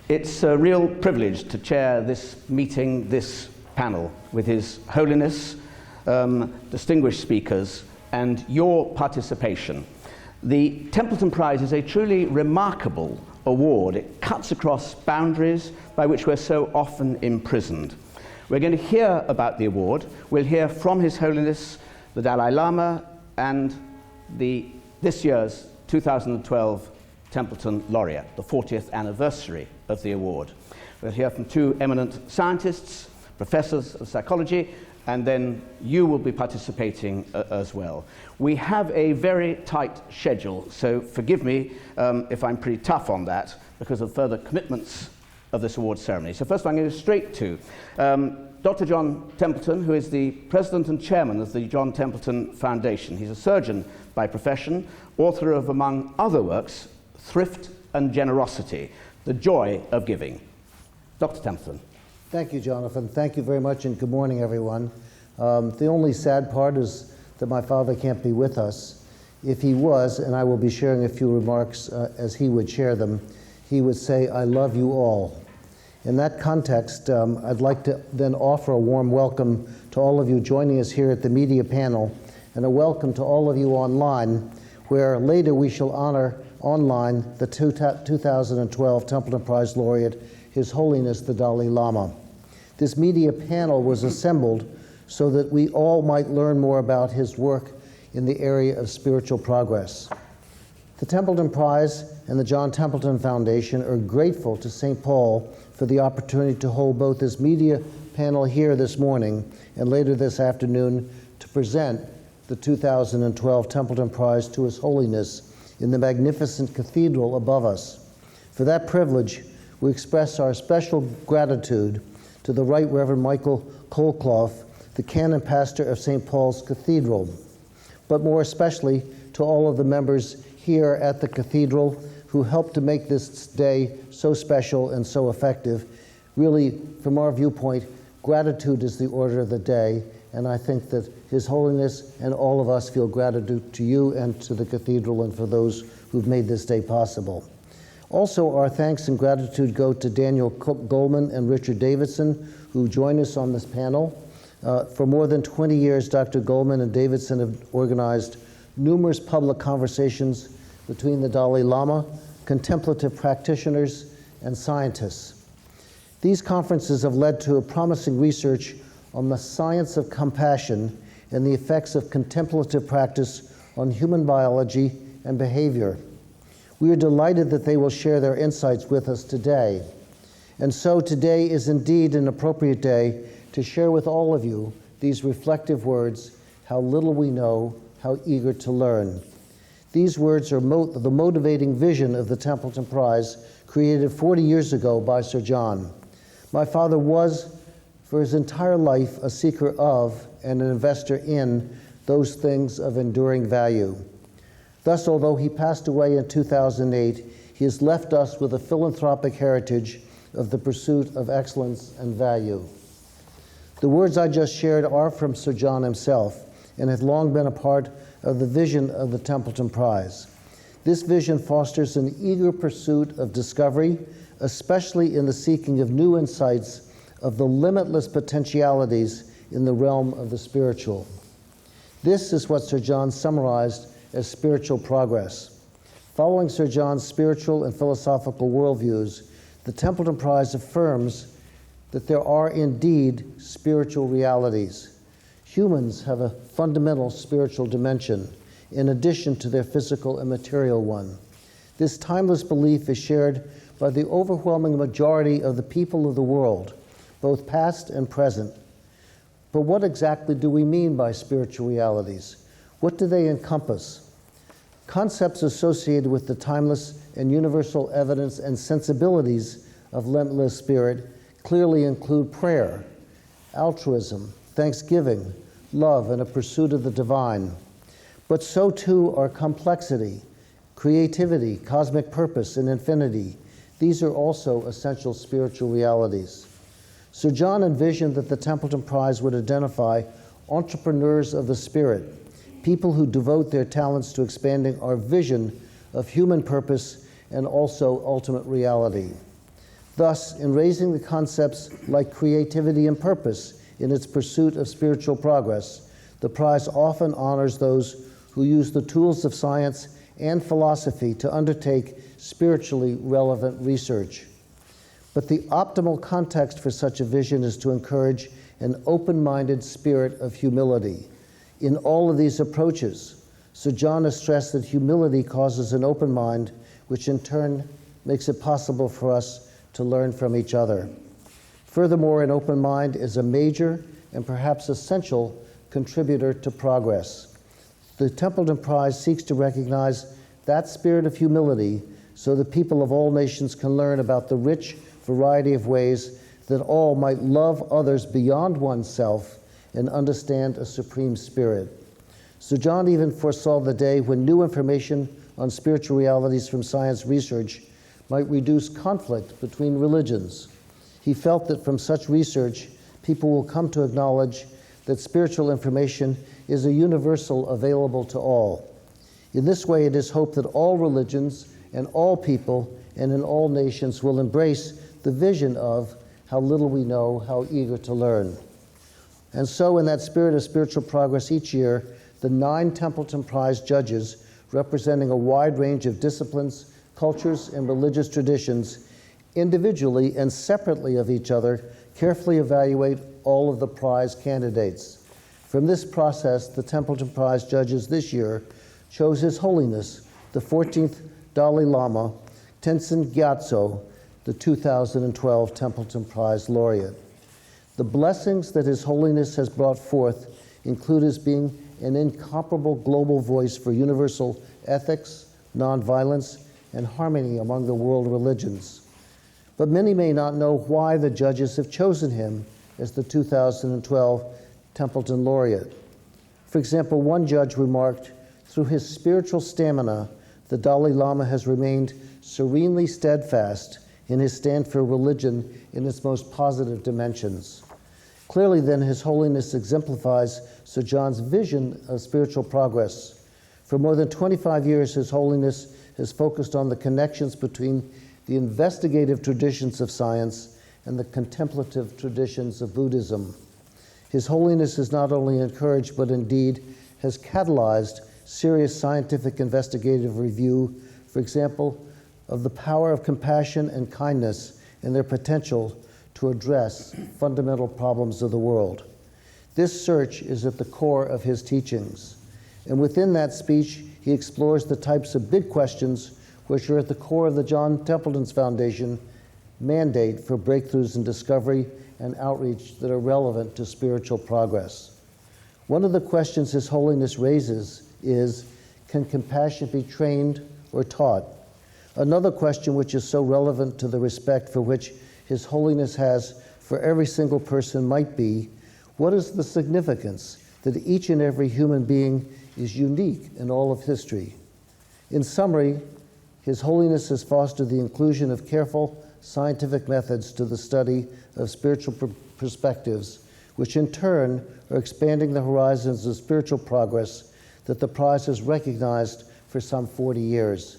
It's a real privilege to chair this meeting, this panel, with His Holiness, distinguished speakers, and your participation. The Templeton Prize is a truly remarkable award. It cuts across boundaries by which we're so often imprisoned. We're going to hear about the award. We'll hear from His Holiness, the Dalai Lama, and this year's 2012 Templeton laureate, the 40th anniversary of the award. We'll hear from two eminent scientists, professors of psychology, and then you will be participating as well. We have a very tight schedule, so forgive me if I'm pretty tough on that because of further commitments of this award ceremony. So first I'm going to go straight to Dr. John Templeton, who is the president and chairman of the John Templeton Foundation. He's a surgeon by profession, author of, among other works, Thrift and Generosity, The Joy of Giving. Dr. Templeton. Thank you, Jonathan. Thank you very much, and good morning, everyone. The only sad part is that my father can't be with us. If he was, and I will be sharing a few remarks as he would share them, he would say, "I love you all." In that context, I'd like to then offer a warm welcome to all of you joining us here at the media panel, and a welcome to all of you online, where later we shall honor online the 2012 Templeton Prize laureate, His Holiness the Dalai Lama. This media panel was assembled so that we all might learn more about his work in the area of spiritual progress. The Templeton Prize and the John Templeton Foundation are grateful to St. Paul for the opportunity to hold both this media panel here this morning and later this afternoon to present the 2012 Templeton Prize to His Holiness in the magnificent cathedral above us. For that privilege, we express our special gratitude to the Right Reverend Michael Colclough, the canon pastor of St. Paul's Cathedral, but more especially to all of the members here at the cathedral who helped to make this day so special and so effective. Really, from our viewpoint, gratitude is the order of the day, and I think that His Holiness and all of us feel gratitude to you and to the cathedral and for those who've made this day possible. Also, our thanks and gratitude go to Daniel Goldman and Richard Davidson, who join us on this panel. For more than 20 years, Dr. Goldman and Davidson have organized numerous public conversations between the Dalai Lama, contemplative practitioners, and scientists. These conferences have led to a promising research on the science of compassion and the effects of contemplative practice on human biology and behavior. We are delighted that they will share their insights with us today. And so today is indeed an appropriate day to share with all of you these reflective words, "How little we know, how eager to learn." These words are the motivating vision of the Templeton Prize, created 40 years ago by Sir John. My father was, for his entire life, a seeker of and an investor in those things of enduring value. Thus, although he passed away in 2008, he has left us with a philanthropic heritage of the pursuit of excellence and value. The words I just shared are from Sir John himself and have long been a part of the vision of the Templeton Prize. This vision fosters an eager pursuit of discovery, especially in the seeking of new insights of the limitless potentialities in the realm of the spiritual. This is what Sir John summarized as spiritual progress. Following Sir John's spiritual and philosophical worldviews, the Templeton Prize affirms that there are indeed spiritual realities. Humans have a fundamental spiritual dimension in addition to their physical and material one. This timeless belief is shared by the overwhelming majority of the people of the world, both past and present. But what exactly do we mean by spiritual realities? What do they encompass? Concepts associated with the timeless and universal evidence and sensibilities of limitless spirit clearly include prayer, altruism, thanksgiving, love, and a pursuit of the divine. But so too are complexity, creativity, cosmic purpose, and infinity. These are also essential spiritual realities. Sir John envisioned that the Templeton Prize would identify entrepreneurs of the spirit, people who devote their talents to expanding our vision of human purpose and also ultimate reality. Thus, in raising the concepts like creativity and purpose in its pursuit of spiritual progress, the prize often honors those who use the tools of science and philosophy to undertake spiritually relevant research. But the optimal context for such a vision is to encourage an open-minded spirit of humility. In all of these approaches, Sir John has stressed that humility causes an open mind, which in turn makes it possible for us to learn from each other. Furthermore, an open mind is a major and perhaps essential contributor to progress. The Templeton Prize seeks to recognize that spirit of humility so that people of all nations can learn about the rich variety of ways that all might love others beyond oneself and understand a supreme spirit. Sir John even foresaw the day when new information on spiritual realities from science research might reduce conflict between religions. He felt that from such research, people will come to acknowledge that spiritual information is a universal available to all. In this way, it is hoped that all religions and all people and in all nations will embrace the vision of how little we know, how eager to learn. And so, in that spirit of spiritual progress each year, the 9 Templeton Prize judges, representing a wide range of disciplines, cultures, and religious traditions, individually and separately of each other, carefully evaluate all of the prize candidates. From this process, the Templeton Prize judges this year chose His Holiness, the 14th Dalai Lama, Tenzin Gyatso, the 2012 Templeton Prize laureate. The blessings that His Holiness has brought forth include his being an incomparable global voice for universal ethics, nonviolence, and harmony among the world religions. But many may not know why the judges have chosen him as the 2012 Templeton laureate. For example, one judge remarked, "Through his spiritual stamina, the Dalai Lama has remained serenely steadfast in his stand for religion in its most positive dimensions." Clearly, then, His Holiness exemplifies Sir John's vision of spiritual progress. For more than 25 years, His Holiness has focused on the connections between the investigative traditions of science and the contemplative traditions of Buddhism. His Holiness has not only encouraged, but indeed has catalyzed serious scientific investigative review, for example, of the power of compassion and kindness and their potential to address fundamental problems of the world. This search is at the core of his teachings. And within that speech, he explores the types of big questions which are at the core of the John Templeton's Foundation mandate for breakthroughs in discovery and outreach that are relevant to spiritual progress. One of the questions His Holiness raises is, can compassion be trained or taught? Another question which is so relevant to the respect for which His Holiness has for every single person might be, what is the significance that each and every human being is unique in all of history? In summary, His Holiness has fostered the inclusion of careful scientific methods to the study of spiritual perspectives, which in turn are expanding the horizons of spiritual progress that the prize has recognized for some 40 years.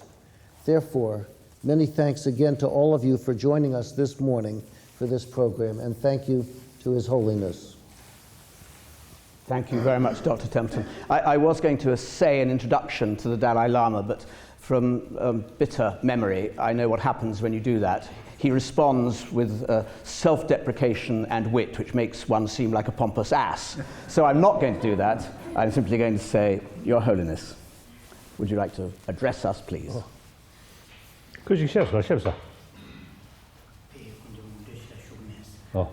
Therefore, many thanks again to all of you for joining us this morning for this program, and thank you to His Holiness. Thank you very much, Dr. Templeton. I was going to say an introduction to the Dalai Lama, but from bitter memory, I know what happens when you do that. He responds with self-deprecation and wit, which makes one seem like a pompous ass. So I'm not going to do that. I'm simply going to say, Your Holiness, would you like to address us, please? Oh. Köszönöm. Oh.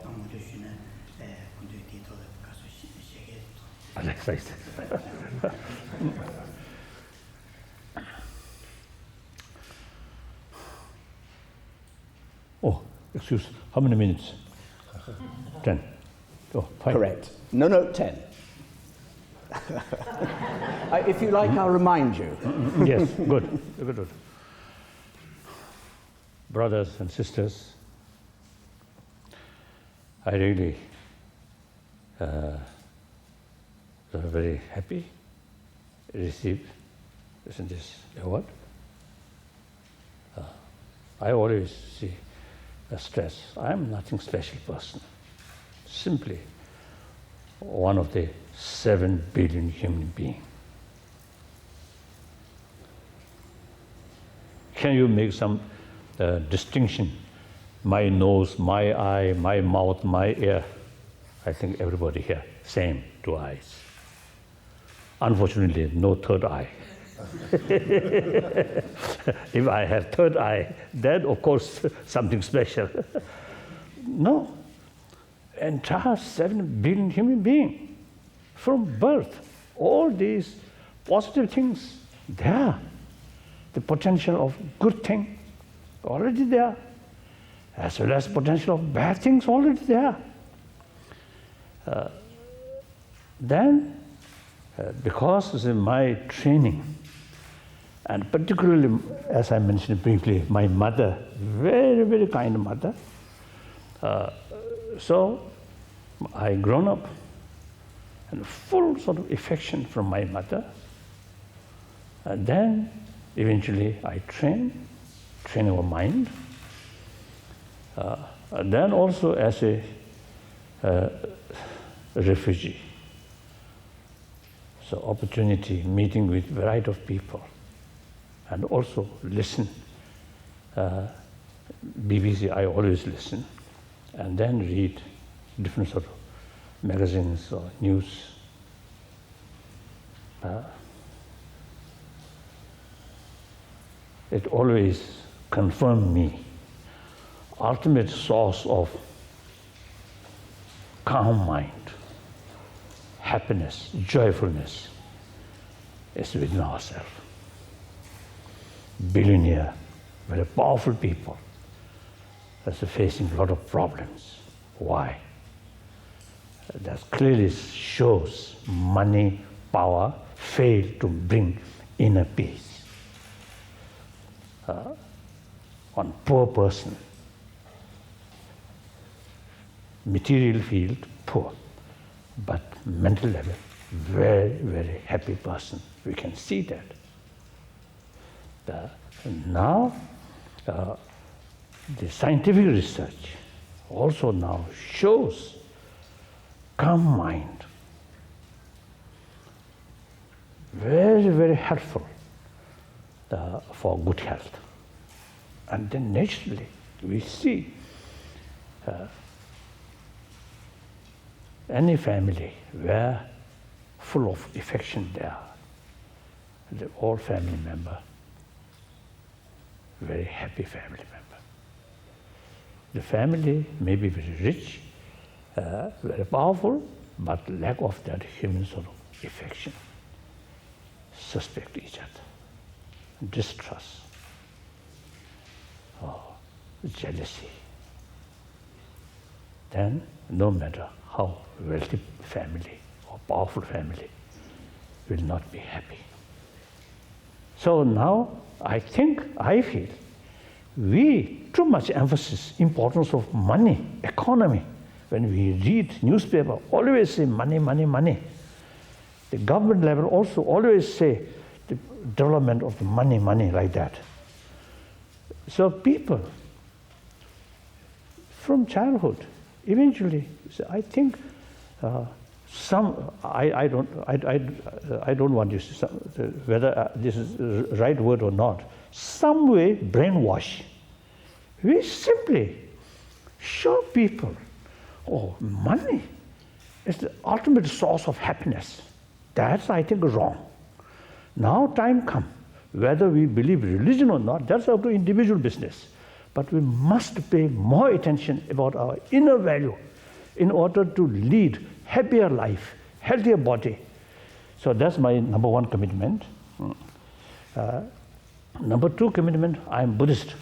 Oh, excuse, how many minutes? 10. Oh, 5. Correct. No, 10. If you like, I'll remind you. Yes, good. Brothers and sisters, I really very happy to receive this award. I always see stress. I am nothing special person. Simply one of the 7 billion human beings. Can you make some distinction? My nose, my eye, my mouth, my ear. I think everybody here, same 2 eyes. Unfortunately, no third eye. If I have third eye, then of course something special. No, entire 7 billion human beings from birth, all these positive things there. The potential of good thing already there, as well as potential of bad things already there. Then, because of my training, and particularly, as I mentioned briefly, my mother, very, very kind mother. So I grown up and full sort of affection from my mother. And then eventually I train our mind. And then also as a refugee. So opportunity, meeting with variety of people. And also listen. BBC, I always listen. And then read different sort of magazines or news. It always confirmed me. Ultimate source of calm mind, happiness, joyfulness is within ourselves. Billionaire, very powerful people, that's facing a lot of problems. Why? That clearly shows money, power fail to bring inner peace. One poor person, material field, poor, but mental level, very, very happy person. We can see that. Now, the scientific research also now shows calm mind, very, very helpful for good health. And then naturally, we see any family where full of affection there, the all family member, very happy family member. The family may be very rich, very powerful, but lack of that human sort of affection, suspect each other, distrust, jealousy. Then, no matter how wealthy family or powerful family, will not be happy. So now, I feel, we too much emphasis importance of money, economy. When we read newspaper, always say money, money, money. The government level also always say the development of the money, money, like that. So people, from childhood, eventually, I think I don't want to say whether this is the right word or not. Some way brainwash. We simply show people, oh, money is the ultimate source of happiness. That's, I think, wrong. Now time comes, whether we believe religion or not, that's up to individual business. But we must pay more attention about our inner value in order to lead happier life, healthier body. So that's my number one commitment. Number two commitment, I'm Buddhist.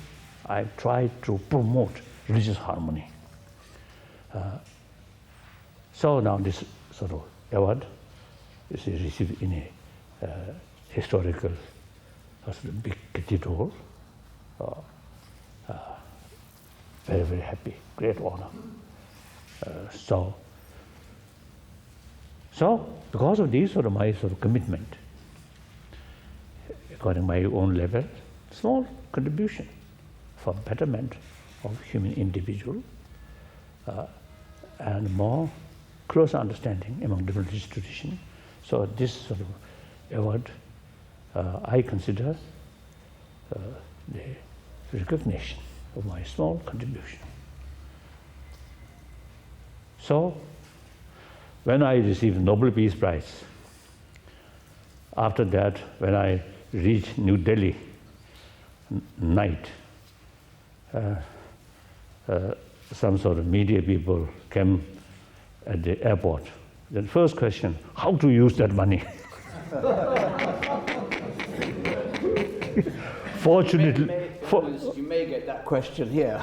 I try to promote religious harmony. So now this sort of award is received in a historical, big cathedral. Very, very happy, great honor. So because of this sort of my sort of commitment, according to my own level, small contribution for betterment of human individual and more close understanding among different institutions. So this sort of award I consider the recognition of my small contribution. So when I received Nobel Peace Prize, after that, when I reached New Delhi night, some sort of media people came at the airport. The first question, how to use that money? Fortunately, you may get that question here.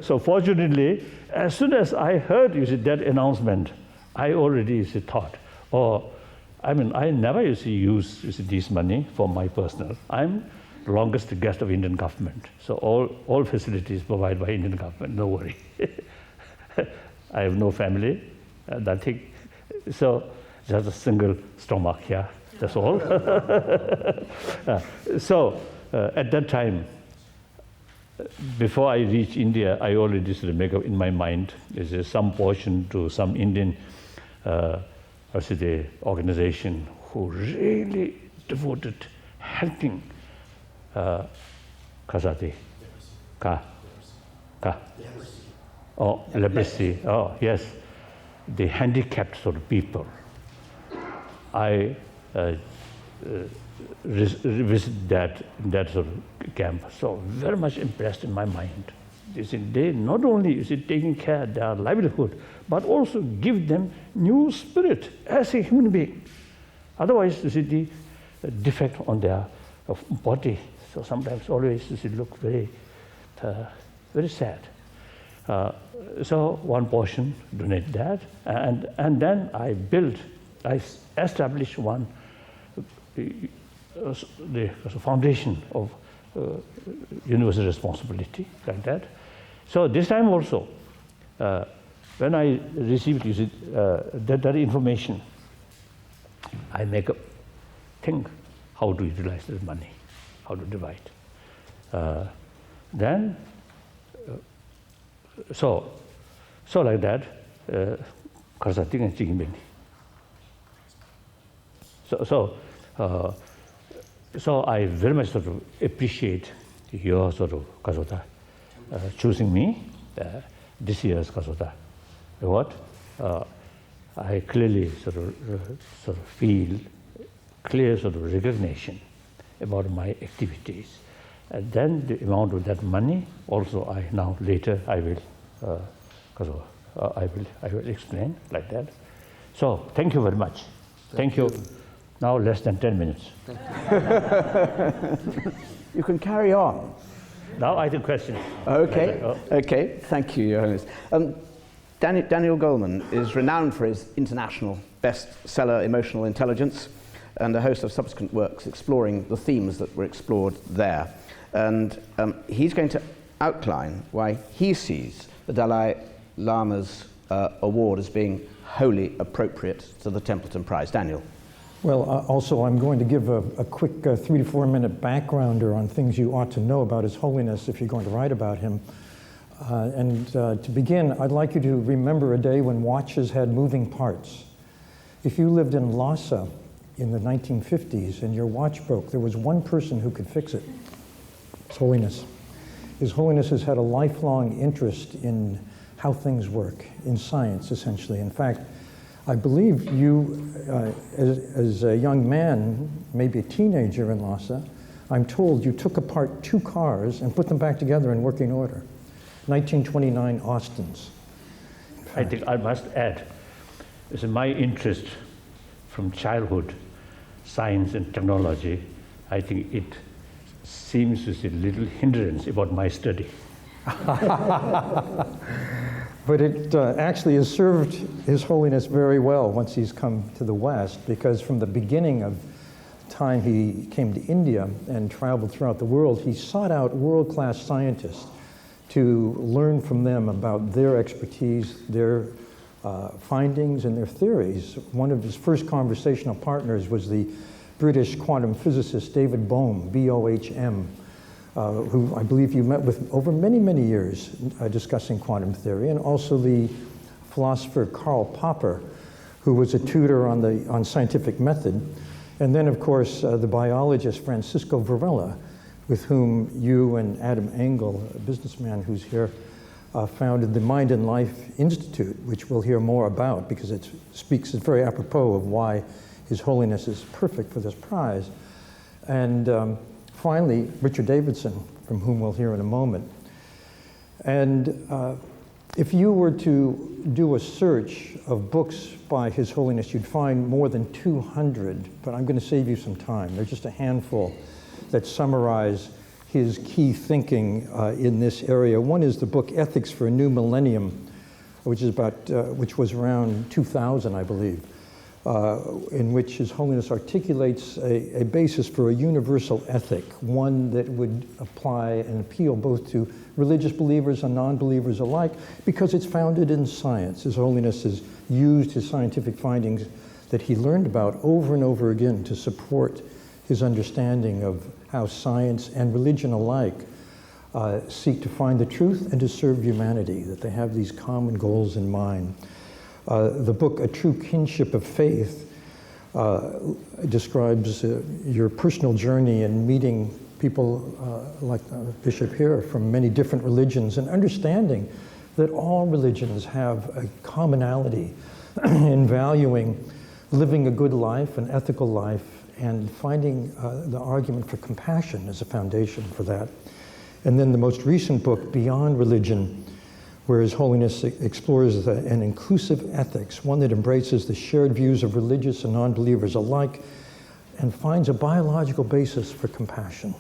So fortunately, as soon as I heard that announcement, I already thought, I never use this money for my personal. I'm the longest guest of Indian government, so all facilities provided by Indian government. No worry. I have no family, nothing. So just a single stomach here. That's all. So at that time, before I reach India, I already sort of make up in my mind is some portion to some Indian organization who really devoted helping leprosy. Oh yes, the handicapped sort of people. I visit that sort of camp. So very much impressed in my mind. They not only taking care of their livelihood, but also give them new spirit as a human being. Otherwise, the defect on their body. So sometimes always look very sad. So one portion donate that, and then I established one the foundation of universal responsibility like that. So this time also, when I received that information, I think how to utilize the money, how to divide. Then, so like that, so I very much sort of appreciate your sort of Kasota choosing me this year's Kasota award. I clearly sort of feel clear sort of recognition about my activities, and then the amount of that money also I will explain like that. So thank you very much. Thank you. Now less than 10 minutes. You can carry on. Now I have questions. Okay. Okay. Thank you, Your Holiness. Daniel Goleman is renowned for his international bestseller, Emotional Intelligence, and a host of subsequent works exploring the themes that were explored there. And he's going to outline why he sees the Dalai Lama's award as being wholly appropriate to the Templeton Prize. Daniel. Well, also I'm going to give a quick 3 to 4 minute backgrounder on things you ought to know about His Holiness if you're going to write about him. To begin, I'd like you to remember a day when watches had moving parts. If you lived in Lhasa in the 1950s and your watch broke, there was one person who could fix it, His Holiness. His Holiness has had a lifelong interest in how things work, in science, essentially. In fact, I believe you, as a young man, maybe a teenager in Lhasa, I'm told you took apart 2 cars and put them back together in working order. 1929 Austins. I think I must add, it's my interest from childhood, science and technology. I think it seems to be a little hindrance about my study. But it actually has served His Holiness very well once he's come to the West, because from the beginning of time he came to India and traveled throughout the world, he sought out world-class scientists to learn from them about their expertise, their findings, and their theories. One of his first conversational partners was the British quantum physicist David Bohm, B-O-H-M. who I believe you met with over many, many years discussing quantum theory, and also the philosopher Karl Popper, who was a tutor on scientific method, and then, of course, the biologist Francisco Varela, with whom you and Adam Engel, a businessman who's here, founded the Mind and Life Institute, which we'll hear more about because it's very apropos of why His Holiness is perfect for this prize. And finally, Richard Davidson, from whom we'll hear in a moment. And if you were to do a search of books by His Holiness, you'd find more than 200, but I'm going to save you some time. There's just a handful that summarize his key thinking in this area. One is the book Ethics for a New Millennium, which was around 2000, I believe, in which His Holiness articulates a basis for a universal ethic, one that would apply and appeal both to religious believers and non-believers alike, because it's founded in science. His Holiness has used his scientific findings that he learned about over and over again to support his understanding of how science and religion alike seek to find the truth and to serve humanity, that they have these common goals in mind. The book, A True Kinship of Faith, describes your personal journey in meeting people like Bishop here from many different religions, and understanding that all religions have a commonality in valuing living a good life, an ethical life, and finding the argument for compassion as a foundation for that. And then the most recent book, Beyond Religion, where His Holiness explores an inclusive ethics, one that embraces the shared views of religious and non-believers alike, and finds a biological basis for compassion.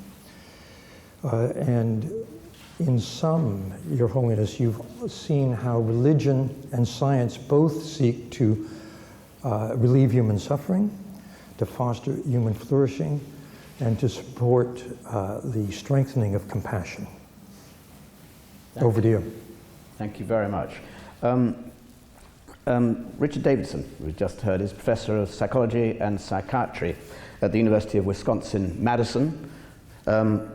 And in sum, Your Holiness, you've seen how religion and science both seek to relieve human suffering, to foster human flourishing, and to support the strengthening of compassion. Over to you. Thank you very much. Richard Davidson, we just heard, is Professor of Psychology and Psychiatry at the University of Wisconsin-Madison,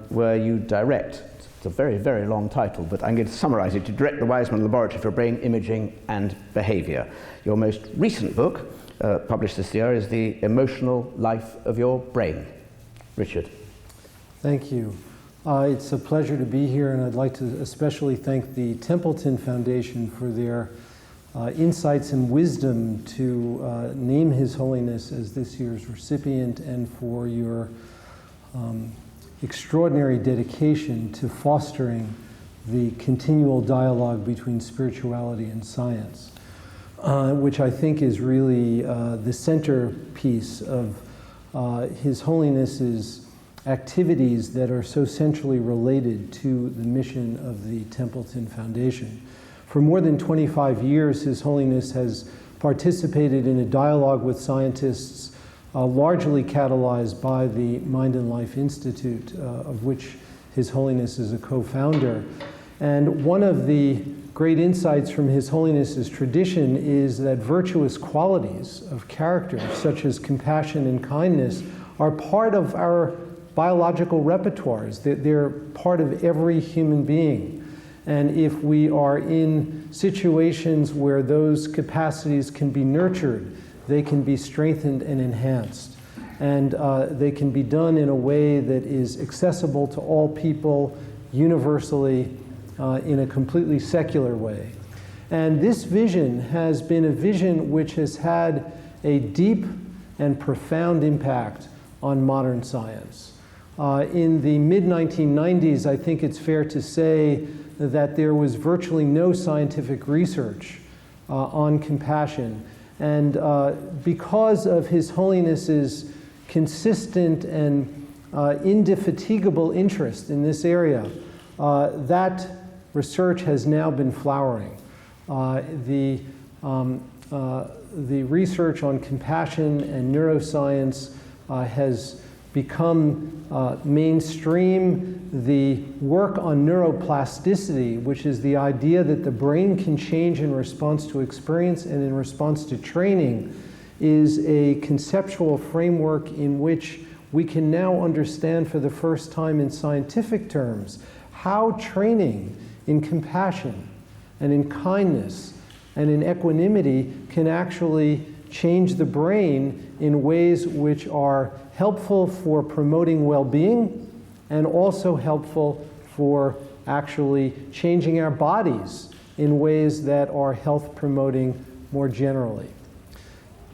where you direct, it's a very, very long title, but I'm going to summarize it, to direct the Weizmann Laboratory for Brain Imaging and Behavior. Your most recent book, published this year, is The Emotional Life of Your Brain. Richard. Thank you. It's a pleasure to be here, and I'd like to especially thank the Templeton Foundation for their insights and wisdom to name His Holiness as this year's recipient, and for your extraordinary dedication to fostering the continual dialogue between spirituality and science, which I think is really the centerpiece of His Holiness's activities that are so centrally related to the mission of the Templeton Foundation. For more than 25 years, His Holiness has participated in a dialogue with scientists, largely catalyzed by the Mind and Life Institute, of which His Holiness is a co-founder. And one of the great insights from His Holiness's tradition is that virtuous qualities of character, such as compassion and kindness, are part of our biological repertoires. They're part of every human being. And if we are in situations where those capacities can be nurtured, they can be strengthened and enhanced. And they can be done in a way that is accessible to all people, universally, in a completely secular way. And this vision has been a vision which has had a deep and profound impact on modern science. In the mid-1990s, I think it's fair to say that there was virtually no scientific research on compassion. And because of His Holiness's consistent and indefatigable interest in this area, that research has now been flowering. The research on compassion and neuroscience has become mainstream. The work on neuroplasticity, which is the idea that the brain can change in response to experience and in response to training, is a conceptual framework in which we can now understand for the first time in scientific terms how training in compassion and in kindness and in equanimity can actually change the brain in ways which are helpful for promoting well-being and also helpful for actually changing our bodies in ways that are health promoting more generally.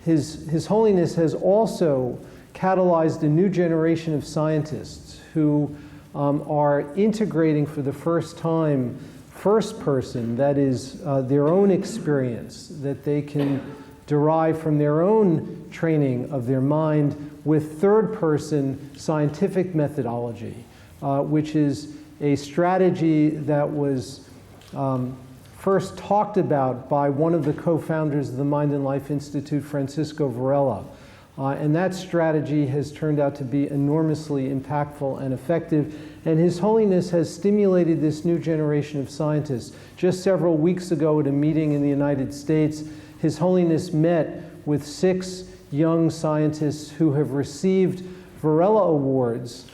His Holiness has also catalyzed a new generation of scientists who are integrating for the first time first person, that is their own experience that they can derive from their own training of their mind, with third person scientific methodology, which is a strategy that was first talked about by one of the co-founders of the Mind and Life Institute, Francisco Varela. And that strategy has turned out to be enormously impactful and effective. And His Holiness has stimulated this new generation of scientists. Just several weeks ago at a meeting in the United States, His Holiness met with 6 young scientists who have received Varela Awards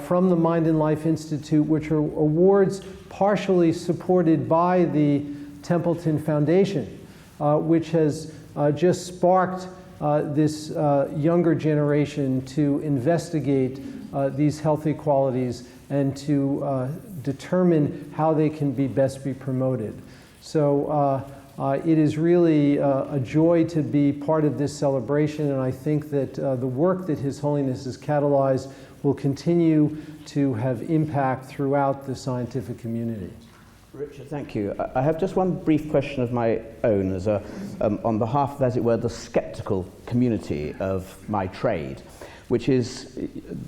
from the Mind and Life Institute, which are awards partially supported by the Templeton Foundation, which has just sparked this younger generation to investigate these healthy qualities and to determine how they can best be promoted. So it is really a joy to be part of this celebration, and I think that the work that His Holiness has catalyzed will continue to have impact throughout the scientific community. Richard, thank you. I have just one brief question of my own as on behalf of, as it were, the skeptical community of my trade, which is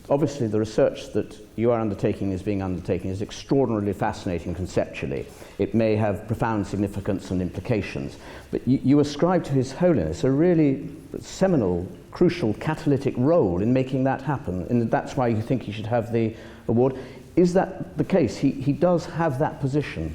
obviously the research that you are undertaking is extraordinarily fascinating conceptually. It may have profound significance and implications, but you ascribe to His Holiness a really seminal, crucial, catalytic role in making that happen, and that's why you think he should have the award. Is that the case? He does have that position.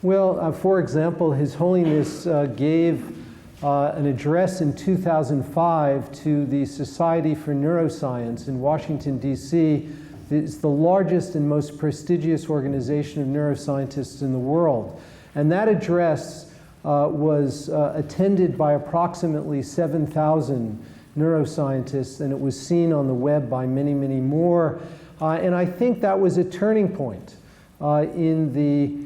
Well, for example, His Holiness gave an address in 2005 to the Society for Neuroscience in Washington, D.C. It's the largest and most prestigious organization of neuroscientists in the world. And that address was attended by approximately 7,000 neuroscientists, and it was seen on the web by many, many more. And I think that was a turning point in the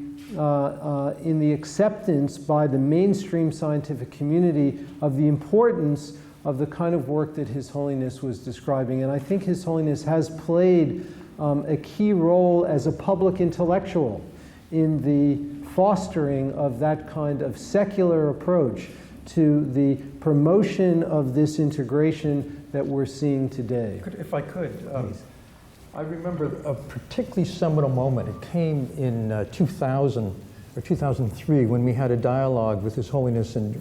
acceptance by the mainstream scientific community of the importance of the kind of work that His Holiness was describing. And I think His Holiness has played a key role as a public intellectual in the fostering of that kind of secular approach to the promotion of this integration that we're seeing today. If I could, I remember a particularly seminal moment. It came in 2000 or 2003 when we had a dialogue with His Holiness, and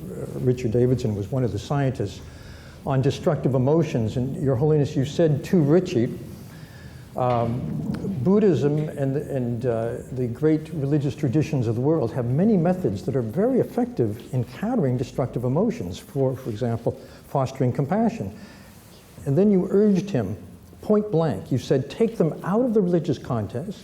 Richard Davidson was one of the scientists, on destructive emotions. And Your Holiness, you said to Richie, Buddhism and the great religious traditions of the world have many methods that are very effective in countering destructive emotions, for example, fostering compassion. And then you urged him, point blank, you said, take them out of the religious context,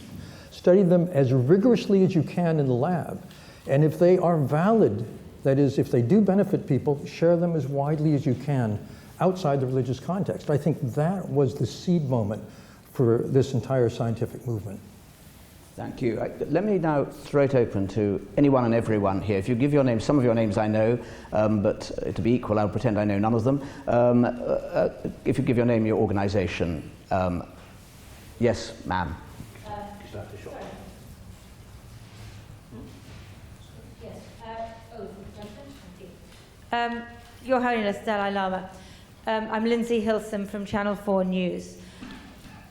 study them as rigorously as you can in the lab, and if they are valid, that is, if they do benefit people, share them as widely as you can outside the religious context. I think that was the seed moment for this entire scientific movement. Thank you. Let me now throw it open to anyone and everyone here. If you give your name, some of your names I know, but to be equal, I'll pretend I know none of them. If you give your name, your organization. Yes, ma'am. Your Holiness, Dalai Lama. I'm Lindsay Hilson from Channel 4 News.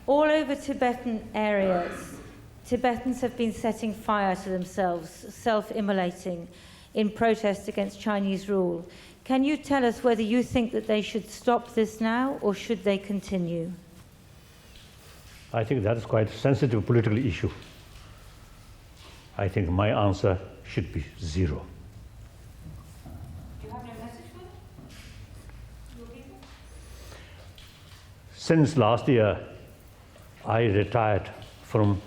All over Tibetan areas, Tibetans have been setting fire to themselves, self-immolating, in protest against Chinese rule. Can you tell us whether you think that they should stop this now, or should they continue? I think that is quite a sensitive political issue. I think my answer should be 0. You have no message for them? Your people? Since last year, I retired from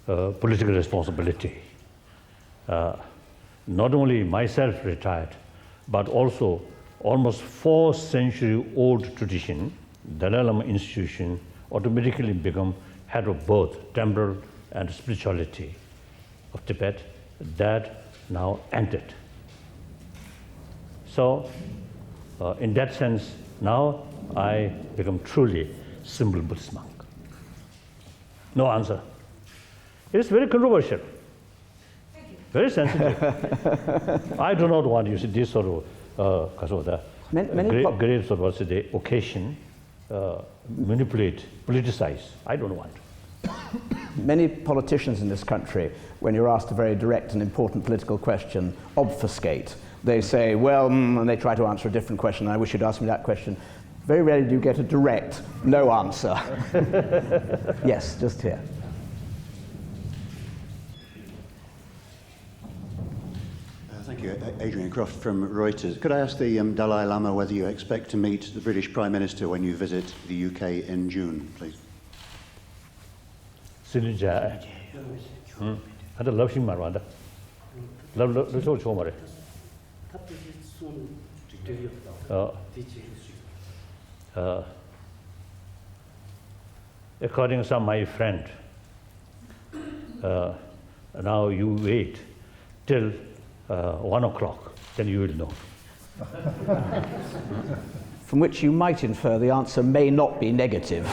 political responsibility. Not only myself retired, but also almost 4-century-old tradition, Dalai Lama institution, automatically become head of both temporal and spirituality of Tibet. That now ended. So, in that sense, now I become truly simple Buddhist monk. No answer. It is very controversial, very sensitive. I do not want to use this sort of, because of the great sort of what's the occasion, manipulate, politicize. I don't want. Many politicians in this country, when you're asked a very direct and important political question, obfuscate. They say, well, and they try to answer a different question. I wish you'd asked me that question. Very rarely do you get a direct no answer. Yes, just here. Thank you. Adrian Croft from Reuters. Could I ask the Dalai Lama whether you expect to meet the British Prime Minister when you visit the UK in June, please? Sinja. I love him, Marwanda. Love. According to some my friend, now you wait till 1 o'clock, then you will know. From which you might infer the answer may not be negative.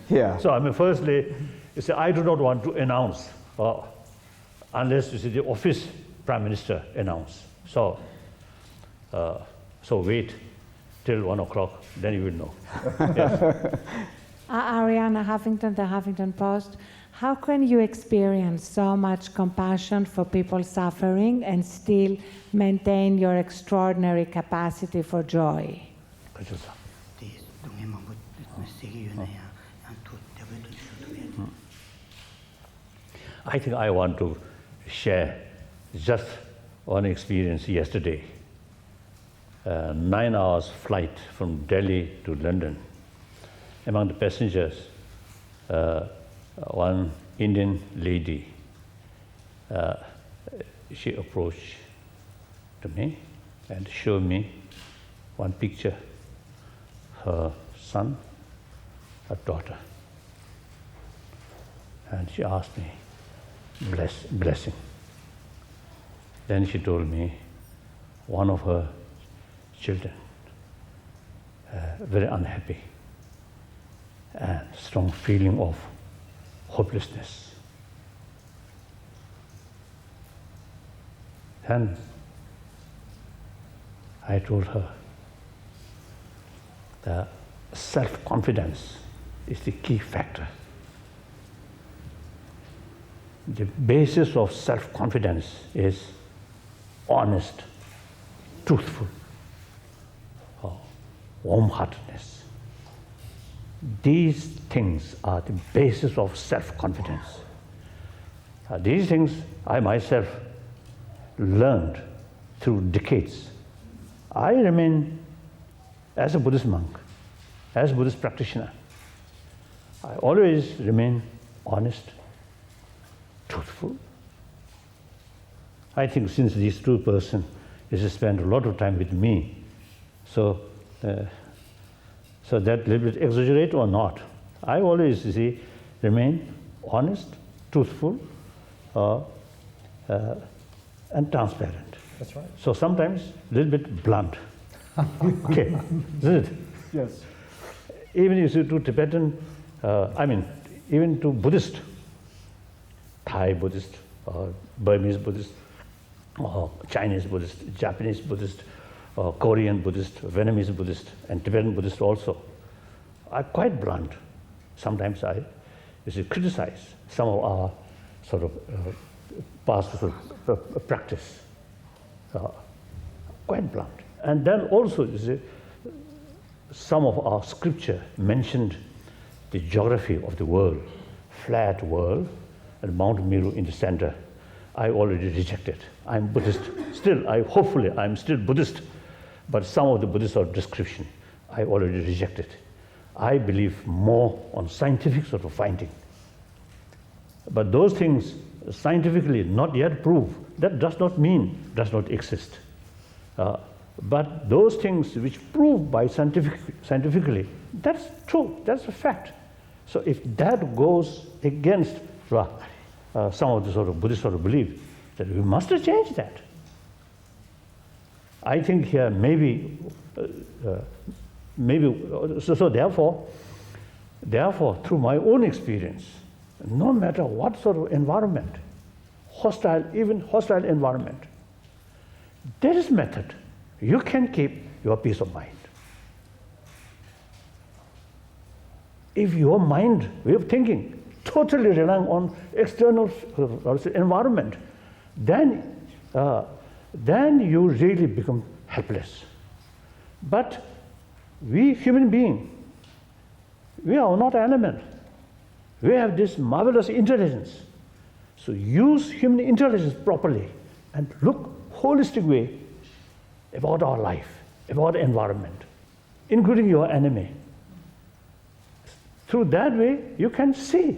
Here. So I mean, firstly, you say, I do not want to announce unless you see the office Prime Minister announce. So, so wait till 1 o'clock, then you will know. Yes. Ariana Huffington, the Huffington Post. How can you experience so much compassion for people suffering and still maintain your extraordinary capacity for joy? I think I want to share just one experience yesterday. 9 hours flight from Delhi to London. Among the passengers, one Indian lady, she approached to me and showed me one picture, her son, her daughter. And she asked me blessing. Then she told me one of her children, very unhappy and strong feeling of hopelessness. Then I told her that self-confidence is the key factor. The basis of self-confidence is honest, truthful, warm-heartedness. These things are the basis of self-confidence. These things I myself learned through decades. I remain, as a Buddhist monk, as a Buddhist practitioner, I always remain honest, truthful. I think since these two persons has spent a lot of time with me, so that little bit exaggerate or not, I always remain honest, truthful, and transparent. That's right. So sometimes a little bit blunt. Okay, isn't it? Yes. Even if you do Tibetan, even to Buddhist, Thai Buddhist, or Burmese Buddhist, or Chinese Buddhist, Japanese Buddhist, or Korean Buddhist, Vietnamese Buddhist, and Tibetan Buddhist also, are quite blunt. Sometimes I criticize some of our sort of past practice, quite blunt. And then also, some of our scripture mentioned the geography of the world, flat world, and Mount Meru in the center. I already rejected. I'm Buddhist. Still, hopefully, I'm still Buddhist. But some of the Buddhist sort of description, I already rejected. I believe more on scientific sort of finding. But those things scientifically not yet proved, that does not mean does not exist. But those things which prove by scientifically, that's true, that's a fact. So if that goes against some of the sort of Buddhist sort of belief, that we must change that. I think here maybe so therefore through my own experience, no matter what sort of environment, even hostile environment, there is method. You can keep your peace of mind. If your mind, way of thinking, totally relying on external environment, then you really become helpless. But we human beings, we are not animal. We have this marvelous intelligence. So use human intelligence properly and look holistic way about our life, about the environment, including your enemy. Through that way, you can see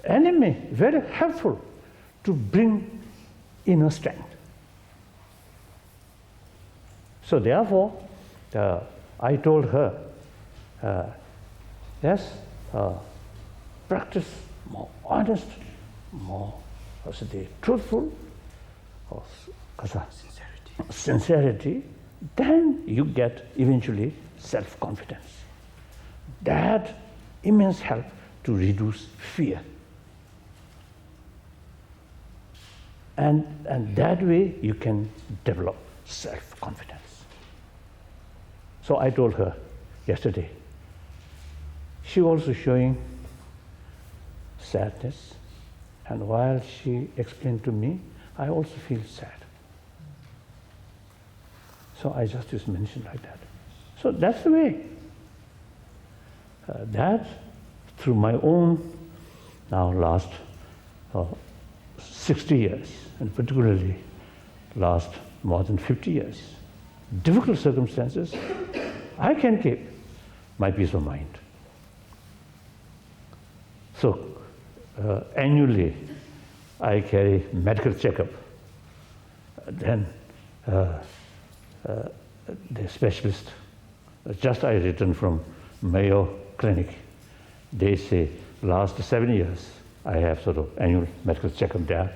enemy very helpful to bring inner strength. So therefore, I told her, yes, practice more honest, more truthful, sincerity, then you get eventually self-confidence. That immense help to reduce fear. And that way you can develop self-confidence. So I told her yesterday, she also showing sadness, and while she explained to me, I also feel sad. So I just mentioned like that. So that's the way. That through my own now last 60 years, and particularly last more than 50 years, difficult circumstances, I can keep my peace of mind. So annually, I carry medical checkup. Then the specialist, just I returned from Mayo Clinic. They say last 7 years, I have sort of annual medical checkup there.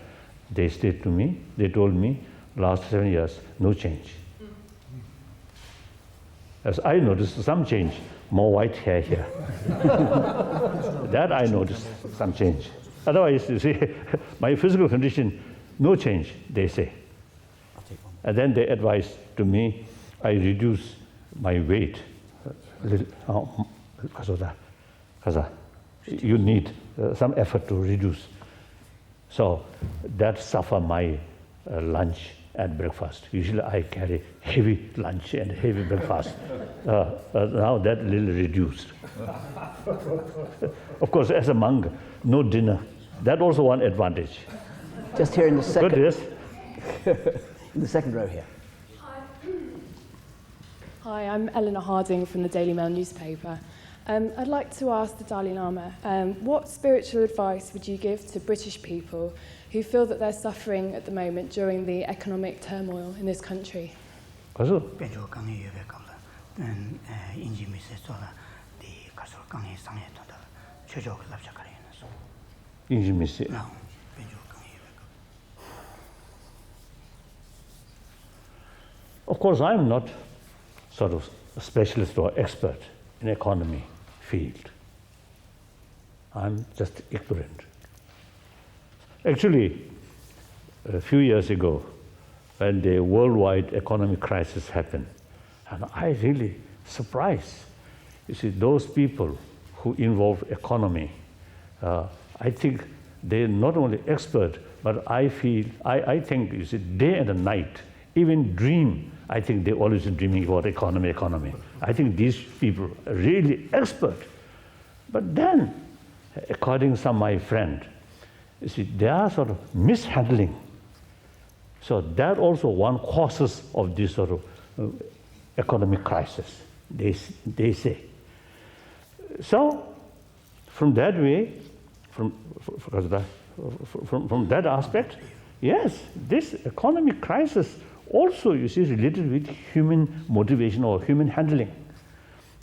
They said to me, they told me, last 7 years, no change. As I noticed some change, more white hair here. That I noticed some change. Otherwise, you see, my physical condition, no change, they say. And then they advised to me, I reduce my weight because of that. Because you need some effort to reduce. So that suffer my lunch and breakfast. Usually I carry heavy lunch and heavy breakfast. Now that little reduced. Of course, as a monk, no dinner. That also one advantage. Just here in the second. Good, yes. In the second row here. Hi, I'm Eleanor Harding from the Daily Mail newspaper. I'd like to ask the Dalai Lama, what spiritual advice would you give to British people who feel that they're suffering at the moment during the economic turmoil in this country? Of course, I'm not sort of a specialist or expert in economy field. I'm just ignorant. Actually, a few years ago, when the worldwide economic crisis happened, and I really surprised. You see, those people who involve economy, I think they're not only expert, but I think, you see, day and night, even dream, I think they're always dreaming about economy. I think these people are really expert. But then, according to some of my friends, you see, they are sort of mishandling. So that also one causes of this sort of economic crisis, they say. So, from that way, from that aspect, yes, this economic crisis also, you see, is related with human motivation or human handling.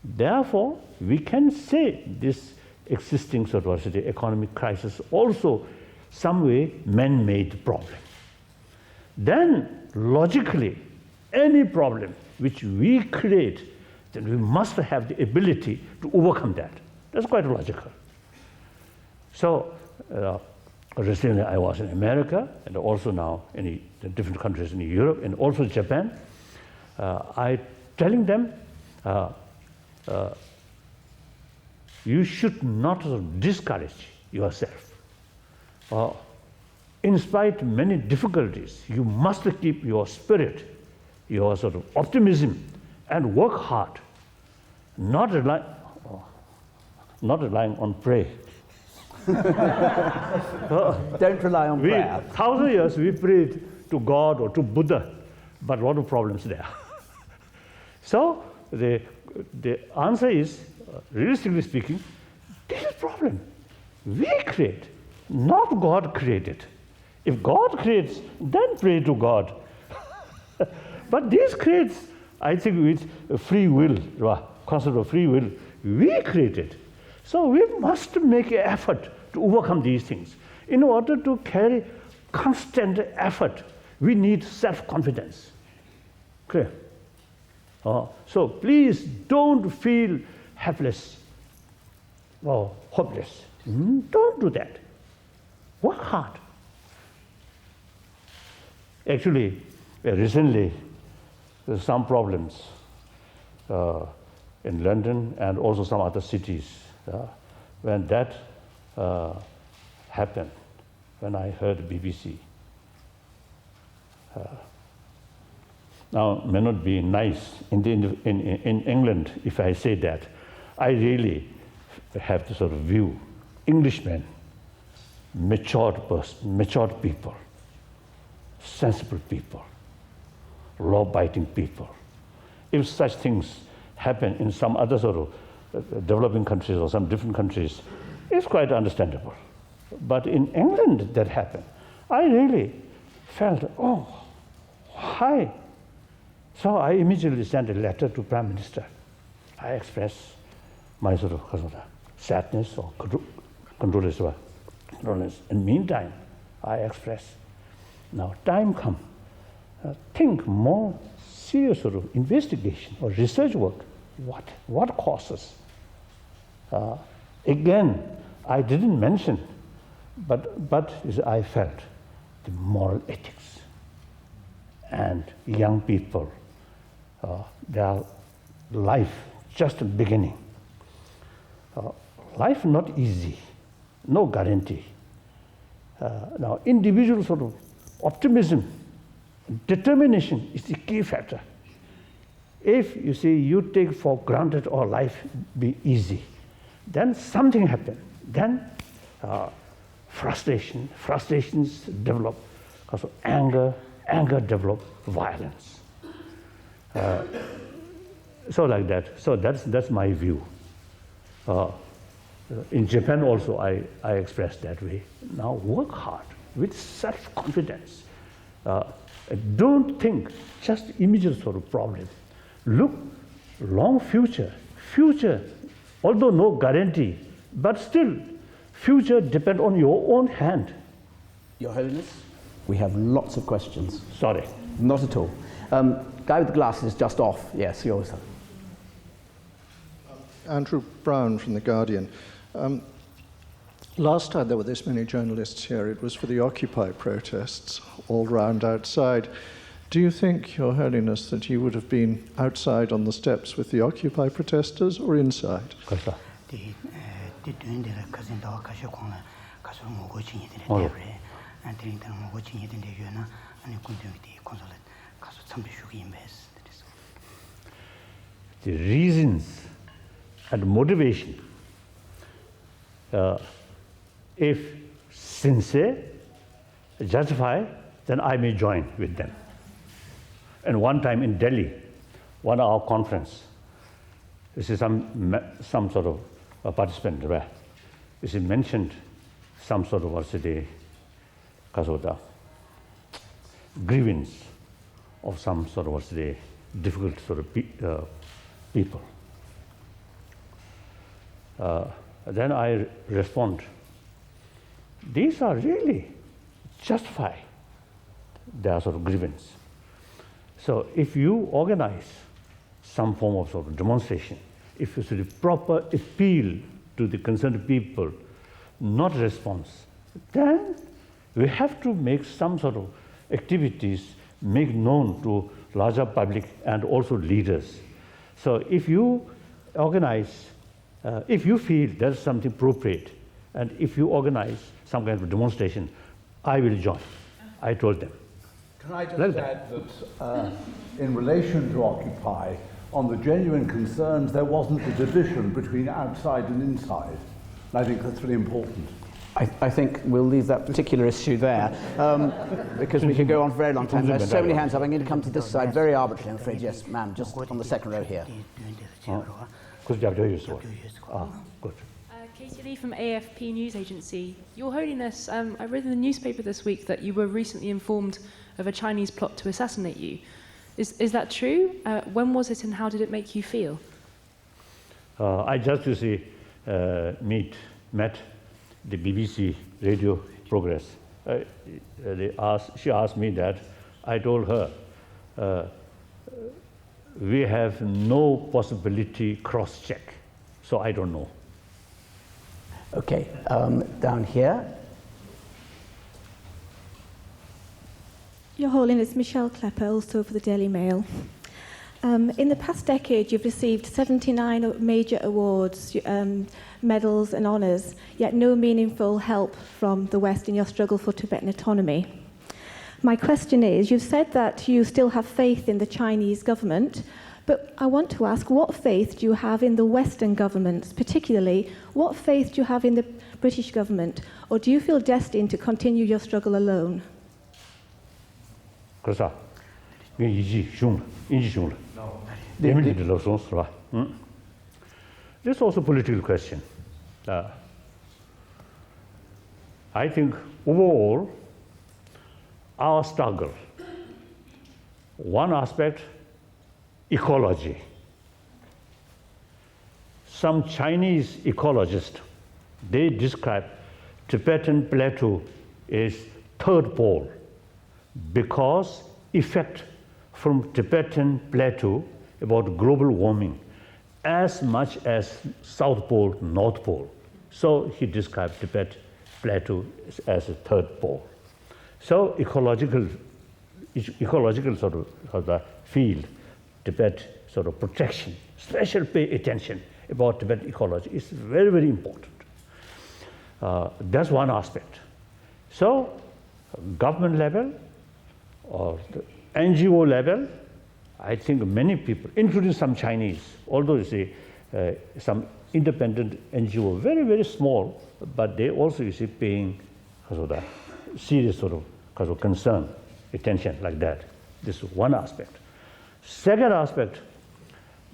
Therefore, we can say this existing sort of the economic crisis also some way man-made problem. Then, logically, any problem which we create, then we must have the ability to overcome that. That's quite logical. So, recently I was in America and also now in the different countries in Europe and also Japan. I telling them, you should not discourage yourself. In spite of many difficulties, you must keep your spirit, your sort of optimism, and work hard. Not relying on prayer. Don't rely on prayer. 1,000 years we prayed to God or to Buddha, but a lot of problems there. So the answer is, realistically speaking, this is a problem. We create, not God created. If God creates, then pray to God. But this creates, I think, with free will, concept of free will, we created. So we must make an effort to overcome these things. In order to carry constant effort, we need self-confidence. Clear? So please don't feel helpless or hopeless. Don't do that. Work hard. Actually, recently, there's some problems in London and also some other cities. When that happened, when I heard BBC. Now, it may not be nice in England if I say that. I really have to sort of view Englishmen, matured people, sensible people, law-abiding people. If such things happen in some other sort of developing countries or some different countries, it's quite understandable. But in England that happened, I really felt, oh, why? So I immediately sent a letter to Prime Minister. I expressed my sort of sadness or condolence. In the meantime, I expressed, now time come, think more serious sort of investigation or research work. What causes? Again, I didn't mention, but I felt the moral ethics and young people, their life just beginning. Life not easy, no guarantee. Now, individual sort of optimism, determination is the key factor. If you see you take for granted our life be easy, then something happen. Then frustrations develop because of anger develop violence. So like that. So that's my view. In Japan also I expressed that way. Now work hard with self-confidence. Don't think just immediate sort of problem. Look long future. Future, although no guarantee, but still future depend on your own hand. Your Holiness, we have lots of questions. Sorry. Not at all. Guy with the glasses just off. Yes, yours. Andrew Brown from The Guardian. Last time there were this many journalists here, it was for the Occupy protests all round outside. Do you think, Your Holiness, that you would have been outside on the steps with the Occupy protesters or inside? The reasons and motivation, if sincere, justified, then I may join with them. And one time in Delhi, one hour conference. This is some sort of a participant where this is mentioned some sort of what's the grievance of some sort of what's the difficult sort of people. Then I respond, these are really justify their sort of grievance. So if you organize some form of sort of demonstration, if you sort of proper appeal to the concerned people, not response, then we have to make some sort of activities, make known to larger public and also leaders. So if you organize, if you feel there's something appropriate, and if you organize some kind of demonstration, I will join. I told them. Can I just add that in relation to Occupy, on the genuine concerns, there wasn't a division between outside and inside. And I think that's really important. I think we'll leave that particular issue there, because we could go on for a very long time. There's so many hands up. I'm going to come to this side very arbitrarily, I'm afraid. Yes, ma'am, just on the second row here. Good. Katie Lee from AFP News Agency. Your Holiness, I read in the newspaper this week that you were recently informed of a Chinese plot to assassinate you. Is that true? When was it and how did it make you feel? I just met the BBC radio progress. She asked me that. I told her, we have no possibility cross-check, so I don't know. Okay, down here. Your Holiness, Michelle Klepper, also for the Daily Mail. In the past decade, you've received 79 major awards, medals and honours, yet no meaningful help from the West in your struggle for Tibetan autonomy. My question is, you've said that you still have faith in the Chinese government, but I want to ask, what faith do you have in the Western governments, particularly, what faith do you have in the British government, or do you feel destined to continue your struggle alone? This is also a political question. I think overall, our struggle, one aspect, ecology. Some Chinese ecologists, they describe Tibetan plateau as third pole because effect from Tibetan plateau about global warming as much as South Pole, North Pole. So he described Tibet plateau as a third pole. So ecological sort of the field, Tibet sort of protection, special pay attention about Tibet ecology is very, very important. That's one aspect. So government level or the NGO level, I think many people, including some Chinese, although you see some independent NGO, very, very small, but they also, you see, paying sort of the serious sort of concern, attention like that. This is one aspect. Second aspect,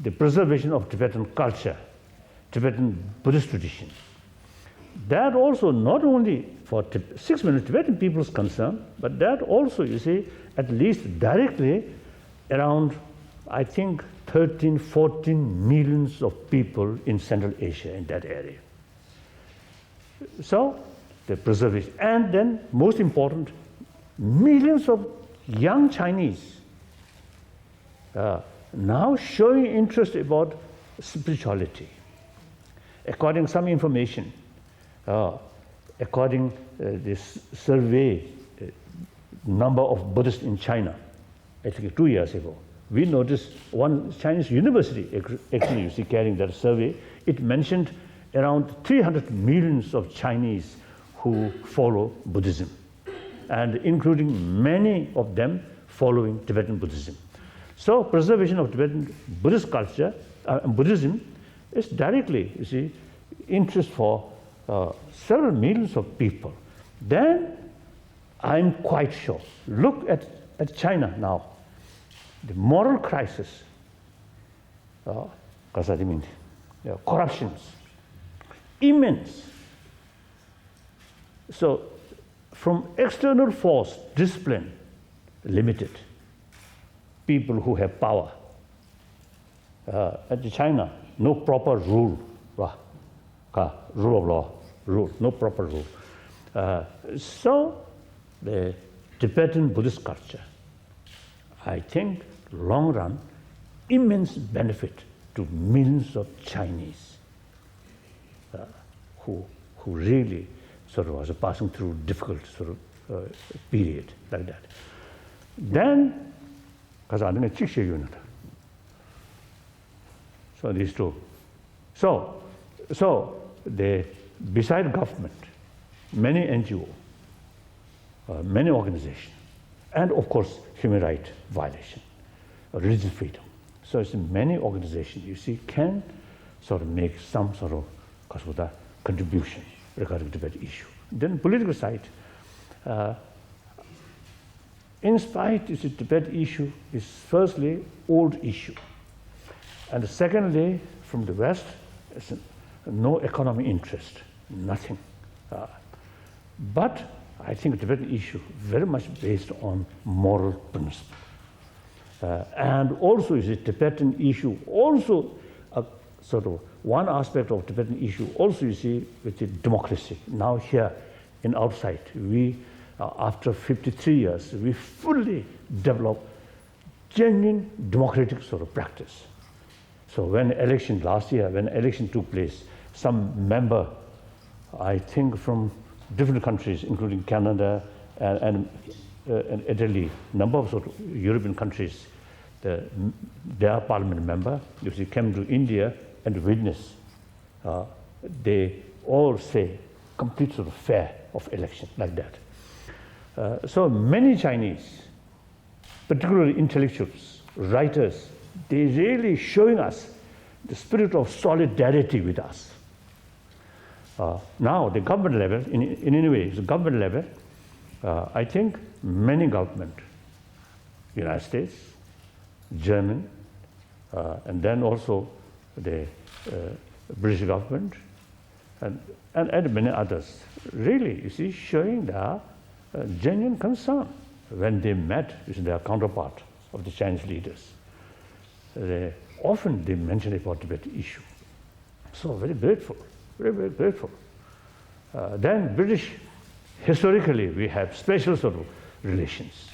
the preservation of Tibetan culture, Tibetan Buddhist tradition. That also not only for 6 million Tibetan people's concern, but that also, you see, at least directly around, I think, 13, 14 millions of people in Central Asia in that area. So the preservation. And then, most important, millions of young Chinese now showing interest about spirituality. According to some information, according this survey, number of Buddhists in China, I think 2 years ago, we noticed one Chinese university actually, you see, carrying that survey. It mentioned around 300 millions of Chinese who follow Buddhism, and including many of them following Tibetan Buddhism. So preservation of Tibetan Buddhist culture, Buddhism, is directly, you see, interest for several millions of people. Then I'm quite sure, look at China now. The moral crisis corruptions, immense. So from external force, discipline, limited. People who have power. At China, no proper rule, rule of law, no proper rule. So the Tibetan Buddhist culture, I think, long run, immense benefit to millions of Chinese who really sort of was passing through difficult sort of period like that. Then, so these two. So the beside government, many NGO, many organizations, and of course human rights violation, religious freedom. So it's many organizations you see can sort of make some sort of contribution regarding the Tibet issue. Then political side, in spite of the Tibet issue is firstly old issue, and secondly from the West, it's no economic interest, nothing. But I think the Tibetan issue very much based on moral principle. And also is a Tibetan issue, also sort of one aspect of Tibetan issue, also you see with the democracy. Now here in outside, we, after 53 years, we fully develop genuine democratic sort of practice. So when election last year, when election took place, some member, I think from different countries, including Canada and Italy, number of sort of European countries, their parliament member, you see, came to India and witness. They all say complete sort of fair of election like that. So many Chinese, particularly intellectuals, writers, they really showing us the spirit of solidarity with us. Now the government level, in any way, the government level, I think many government, United States, German, and then also the British government, and many others, really, you see, showing their genuine concern when they met with their counterpart of the Chinese leaders. Often they mention about the Tibet issue. So very grateful, very, very grateful. Then British, historically, we have special sort of relations.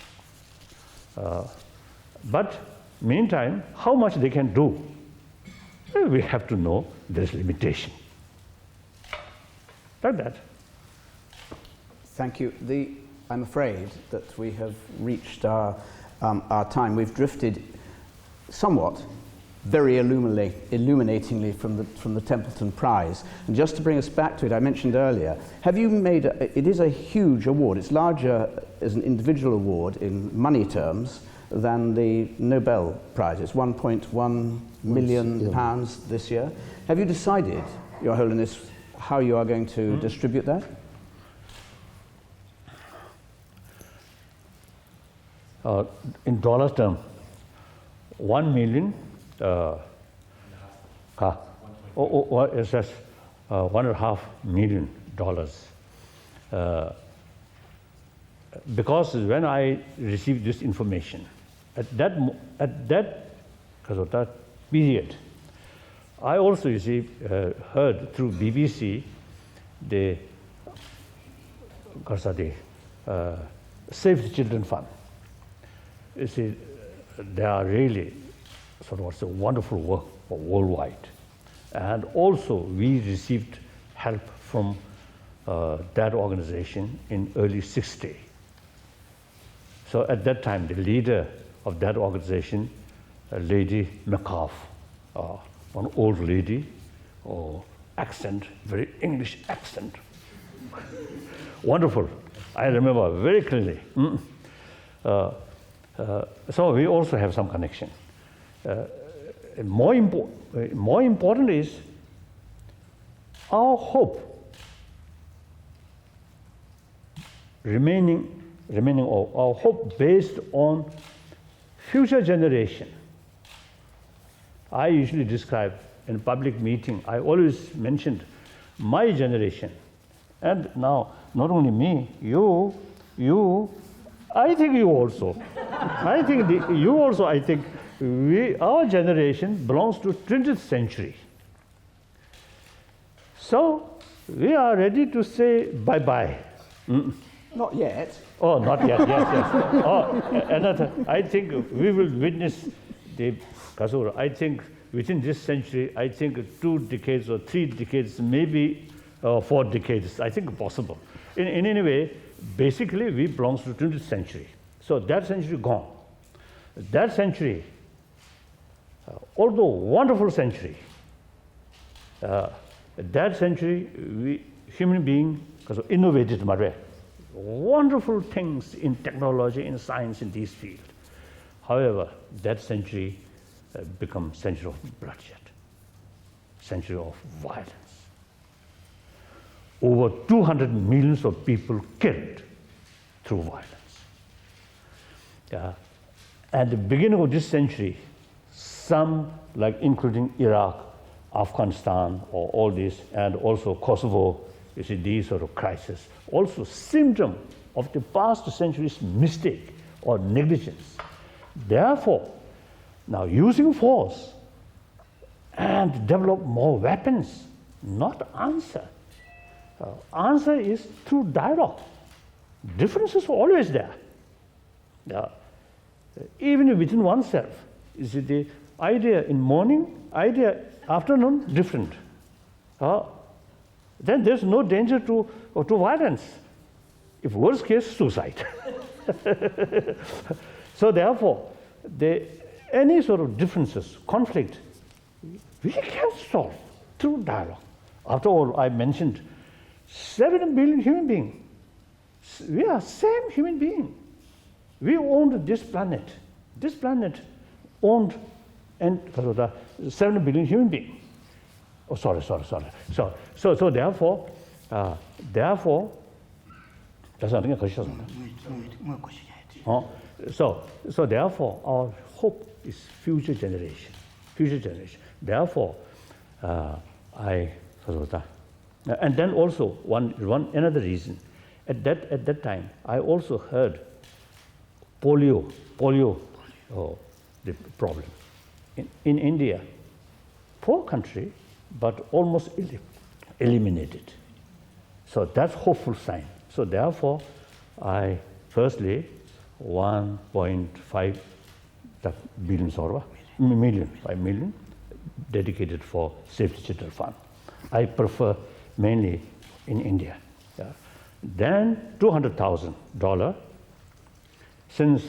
But meantime, how much they can do, we have to know there's limitation. Like that. Thank you. I'm afraid that we have reached our time. We've drifted somewhat, very illuminatingly from the Templeton Prize. And just to bring us back to it, I mentioned earlier, have you made, it is a huge award. It's larger as an individual award in money terms than the Nobel Prize. It's £1.1 million this year. Have you decided, Your Holiness, how you are going to distribute that? In dollar term, 1 million, it says $1.5 million. Because when I received this information, at that period, I also heard through BBC the Save the Children Fund. You see, they are really sort of a wonderful work worldwide. And also we received help from that organization in early '60s. So at that time, the leader of that organization, Lady McCarthy, one old lady, accent, very English accent. Wonderful. I remember very clearly. So we also have some connection. More important is our hope remaining our hope based on future generation I usually describe in a public meeting, I always mentioned my generation. And now, not only me, you, I think you also. I think you also, I think our generation belongs to 20th century. So we are ready to say bye-bye. Not yet. Oh, not yet, yes. Oh, another, I think we will witness the Kasura. I think within this century, I think 2 decades or 3 decades, maybe 4 decades, I think possible. In any way, basically, we belong to 20th century. So that century gone. That century, although wonderful century, that century, we human being, because innovated wonderful things in technology, in science, in these fields. However, that century become century of bloodshed, century of violence. Over 200 millions of people killed through violence. At the beginning of this century, some, like including Iraq, Afghanistan, or all this, and also Kosovo, you see these sort of crises, also symptom of the past century's mistake or negligence. Therefore, now using force and develop more weapons, not answer. Answer is through dialogue. Differences are always there. Even within oneself, you see the idea in morning, idea afternoon, different. Then there's no danger to violence. If worst case, suicide. So therefore, any sort of differences, conflict, we can solve through dialogue. After all, I mentioned 7 billion human beings. We are same human being. We owned this planet. This planet owned 7 billion human beings. Oh, sorry. So therefore, so therefore, our hope is future generation. Therefore, and then also another reason. At that time, I also heard polio, the problem in India. Poor country, but almost eliminated. So that's hopeful sign. So therefore, I firstly 1.5 million dedicated for Safety Children Fund. I prefer mainly in India. Then $200,000, since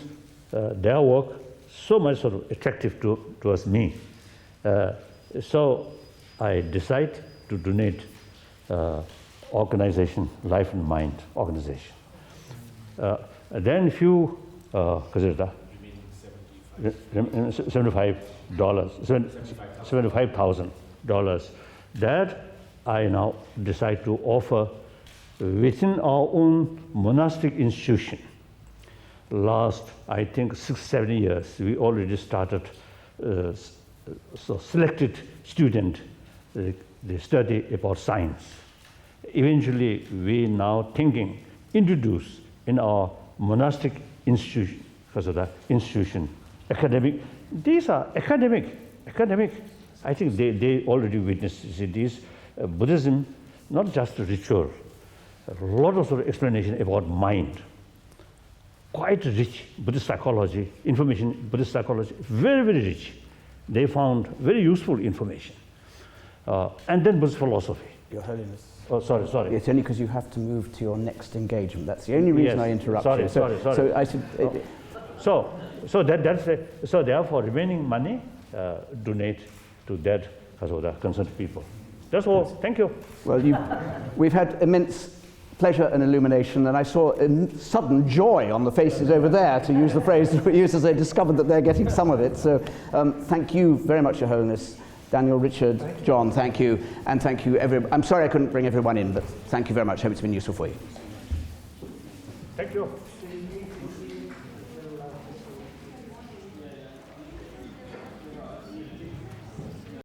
their work so much sort of attractive towards me. So I decide to donate organization, Life and Mind organization. Then few, $75,000 that I now decide to offer within our own monastic institution. Last, I think, 6-7 years, we already started so selected student, they study about science. Eventually, we now thinking, introduce in our monastic institution, academic. These are academic. I think they already witnessed this Buddhism, not just a ritual, a lot of sort of explanation about mind. Quite rich Buddhist psychology, information, Buddhist psychology, very, very rich. They found very useful information. And then Buddhist philosophy. Your Holiness. Oh, sorry. It's only because you have to move to your next engagement. That's the only reason I interrupted you. Sorry. So I said. So therefore, remaining money donate to that concerned people. That's all. Thank you. Well, we've had immense pleasure and illumination, and I saw a sudden joy on the faces over there, to use the phrase that we use, as they discovered that they're getting some of it. So thank you very much, Your Holiness. Daniel, Richard, John, thank you. And thank you, everyone. I'm sorry I couldn't bring everyone in, but thank you very much. I hope it's been useful for you. Thank you.